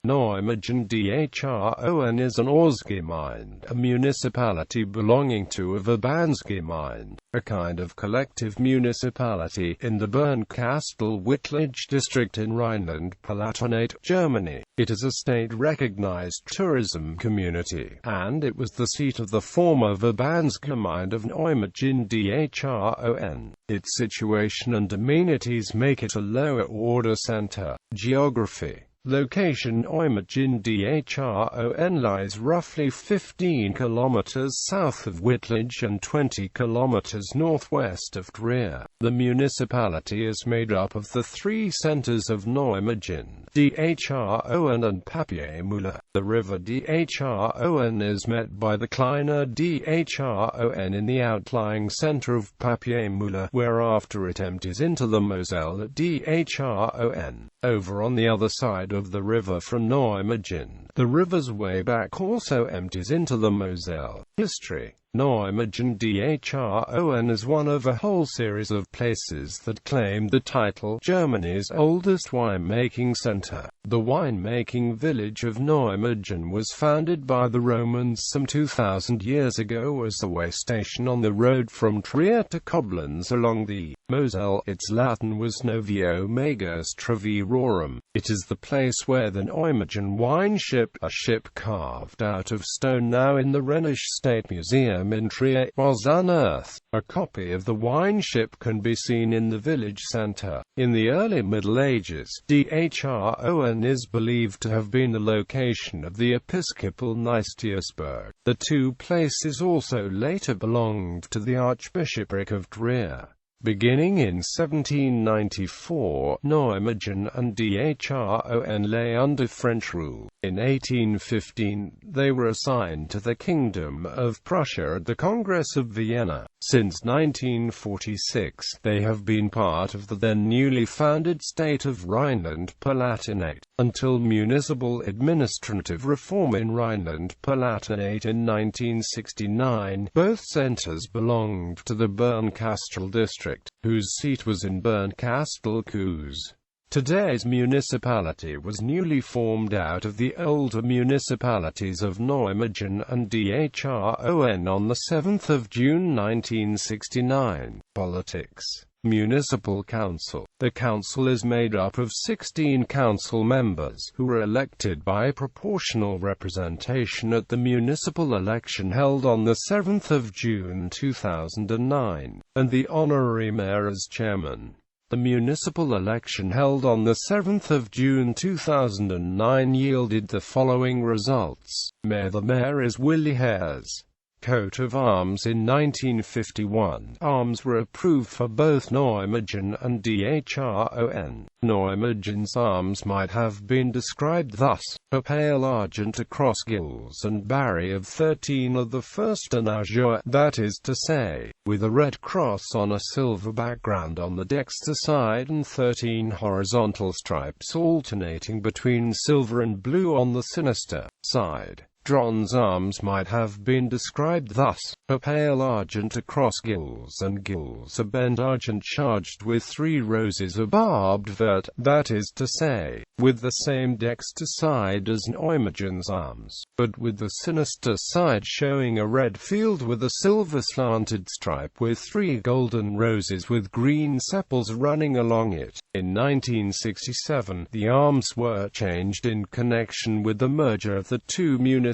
Neumagen-Dhron is an Ortsgemeinde, a municipality belonging to a Verbandsgemeinde, a kind of collective municipality, in the Bernkastel-Wittlich district in Rhineland-Palatinate, Germany. It is a state-recognized tourism community, and it was the seat of the former Verbandsgemeinde of Neumagen-Dhron. Its situation and amenities make it a lower-order center. Geography. Location: Neumagen-Dhron lies roughly 15 kilometers south of Wittlich and 20 kilometers northwest of Trier. The municipality is made up of the three centers of Neumagen-Dhron and Papier-Müller. The river Dhron is met by the Kleiner Dhron in the outlying center of Papier-Müller, whereafter it empties into the Moselle at Dhron. Over on the other side of the river from Neumagen, the river's way back also empties into the Moselle. History. Neumagen-Dhron is one of a whole series of places that claim the title Germany's oldest winemaking center. The winemaking village of Neumagen was founded by the Romans some 2,000 years ago as a way station on the road from Trier to Koblenz along the Moselle. Its Latin was Novio Magus Trevirorum. It is the place where the Neumagen wine ship, a ship carved out of stone now in the Rhenish State Museum in Trier, was unearthed. A copy of the wine ship can be seen in the village center. In the early Middle Ages, Dhron is believed to have been the location of the episcopal Nystiusburg. The two places also later belonged to the Archbishopric of Trier. Beginning in 1794, Neumagen and Dhron lay under French rule. In 1815, they were assigned to the Kingdom of Prussia at the Congress of Vienna. Since 1946, they have been part of the then newly founded state of Rhineland-Palatinate, until municipal administrative reform in Rhineland-Palatinate in 1969. Both centers belonged to the Bernkastel district, whose seat was in Bernkastel-Kues. Today's municipality was newly formed out of the older municipalities of Neumagen and Dhron on the 7th of June 1969. Politics. Municipal Council. The council is made up of 16 council members, who are elected by proportional representation at the municipal election held on the 7th of June 2009, and the honorary mayor as chairman. The municipal election held on the 7th of June 2009 yielded the following results. Mayor. The mayor is Willy Hares. Coat of arms. In 1951, arms were approved for both Neumagen and Dhron. Neumagen's arms might have been described thus: a pale argent across gules and barry of 13 of the first en azure, that is to say, with a red cross on a silver background on the dexter side and 13 horizontal stripes alternating between silver and blue on the sinister side. Dhron's arms might have been described thus: a pale argent across gules and gules, a bent argent charged with 3 roses, a barbed vert, that is to say, with the same dexter side as Neumagen's arms, but with the sinister side showing a red field with a silver slanted stripe with 3 golden roses with green sepals running along it. In 1967, the arms were changed in connection with the merger of the two municipalities.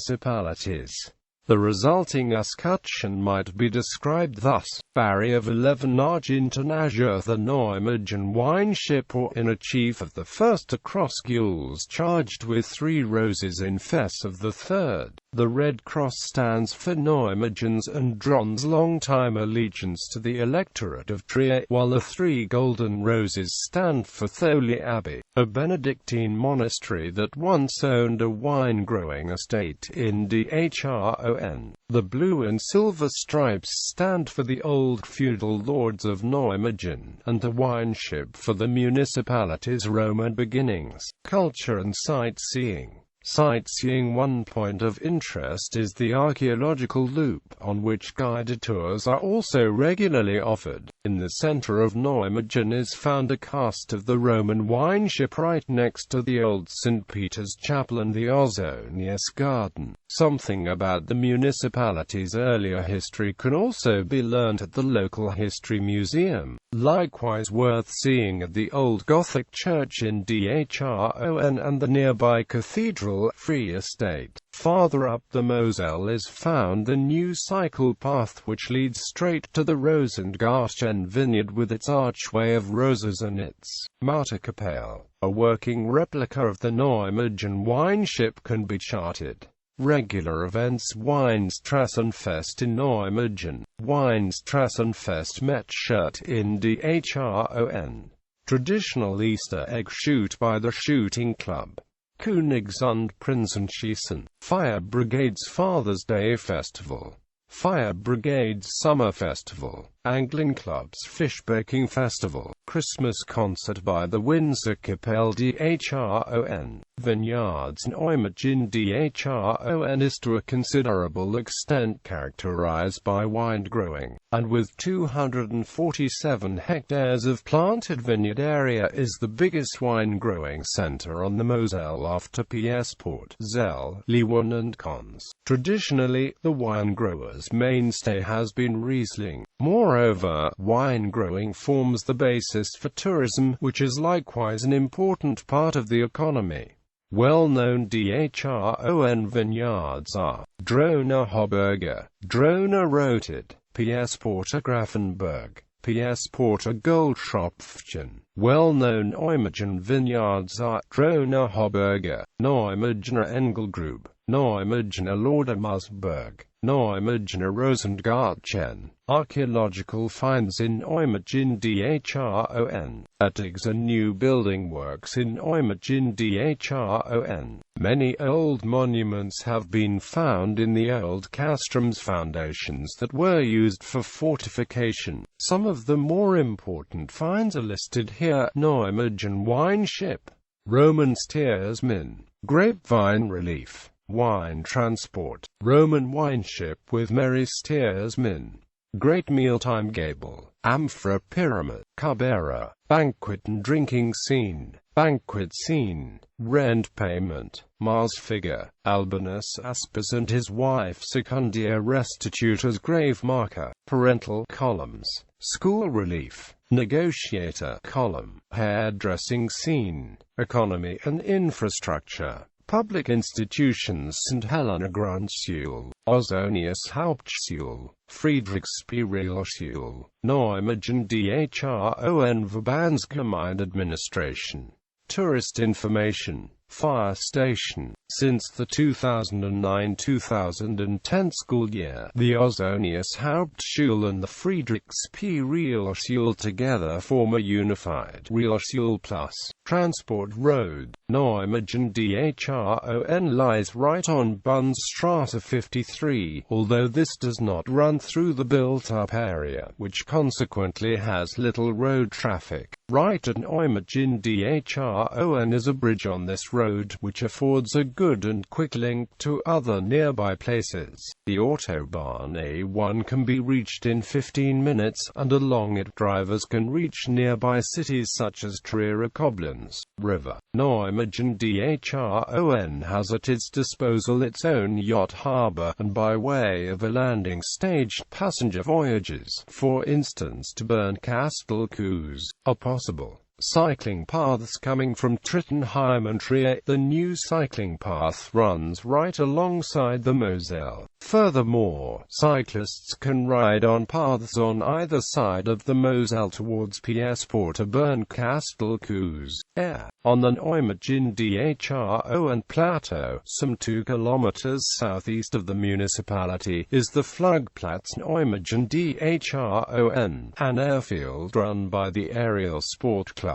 The resulting escutcheon might be described thus: barry of 11 argent en azure, the Neumagen wine ship, or in a chief of the first across gules charged with 3 roses in fess of the third. The red cross stands for Neumagen's and Dhron's long-time allegiance to the electorate of Trier, while the 3 golden roses stand for Tholi Abbey, a Benedictine monastery that once owned a wine-growing estate in Dhron. The blue and silver stripes stand for the old feudal lords of Neumagen, and the wine ship for the municipality's Roman beginnings. Culture and sightseeing. Sightseeing. One point of interest is the archaeological loop, on which guided tours are also regularly offered. In the center of Neumagen is found a cast of the Roman wine ship right next to the old St. Peter's Chapel and the Ausonius Garden. Something about the municipality's earlier history can also be learned at the local history museum. Likewise worth seeing at the old Gothic church in Dhron and the nearby cathedral, Free Estate. Farther up the Moselle is found the new cycle path which leads straight to the Rosengarten vineyard with its archway of roses and its Mauterkapelle. A working replica of the Neumagen wine ship can be charted. Regular events. Weinstrassenfest in Neumagen. Weinstrassenfest Metschert in Dhron. Traditional Easter egg shoot by the shooting club. Königs- und Prinzenschießen. Fire Brigade's Father's Day Festival. Fire Brigade's Summer Festival. Angling Club's Fishbaking Festival. Christmas concert by the Windsor Kapelle Dhron. Vineyards. Neumagen Dhron is to a considerable extent characterized by wine growing, and with 247 hectares of planted vineyard area is the biggest wine growing center on the Moselle after Piesport, Zell, Leeuwen and Cons. Traditionally, the wine growers' mainstay has been Riesling. Moreover, wine growing forms the basis for tourism, which is likewise an important part of the economy. Well-known Dhron vineyards are Droner Hochberger, Droner Roted, Piesporter Grafenberg, Piesporter Goldschopfchen. Well-known Neumagen vineyards are Droner Hochberger, Neumagener Engelgrube, Neumagener Laudermusberg, Neumagener Rosengarten. Archaeological finds in Neumagen Dhron. Attigs and new building works in Neumagen Dhron. Many old monuments have been found in the old castrums foundations that were used for fortification. Some of the more important finds are listed here. Neumagen wine ship. Roman steersman. Grapevine relief. Wine transport. Roman wine ship with merry steersman. Great mealtime gable. Amphora pyramid. Carbera. Banquet and drinking scene. Banquet scene. Rent payment. Mars figure. Albinus Aspis and his wife Secundia restitute as grave marker. Parental columns. School relief. Negotiator column. Hairdressing scene. Economy and infrastructure. Public institutions. St. Helena Grundschule, Ausonius Hauptschule, Friedrichsspielschule, Neumagen Dhron. Verbandsgemeinde administration. Tourist information. Fire station. Since the 2009-2010 school year, the Ausonius Hauptschule and the Friedrichsspielschule together form a unified Realschule Plus. Transport road. Neumagen Dhron lies right on Bundesstraße 53, although this does not run through the built-up area, which consequently has little road traffic. Right at Neumagen Dhron is a bridge on this road, which affords a good and quick link to other nearby places. The Autobahn A1 can be reached in 15 minutes, and along it drivers can reach nearby cities such as Trier. Koblenz. River. Neumagen Dhron has at its disposal its own yacht harbour, and by way of a landing stage, passenger voyages, for instance to Bernkastel-Wittlich, are possible. Cycling paths coming from Trittenheim and Trier. The new cycling path runs right alongside the Moselle. Furthermore, cyclists can ride on paths on either side of the Moselle towards Piesporter Bernkastel-Wittlich. On the Neumagen Dhron plateau, some 2 kilometers southeast of the municipality, is the Flugplatz Neumagen Dhron, an airfield run by the Aerial Sport Club.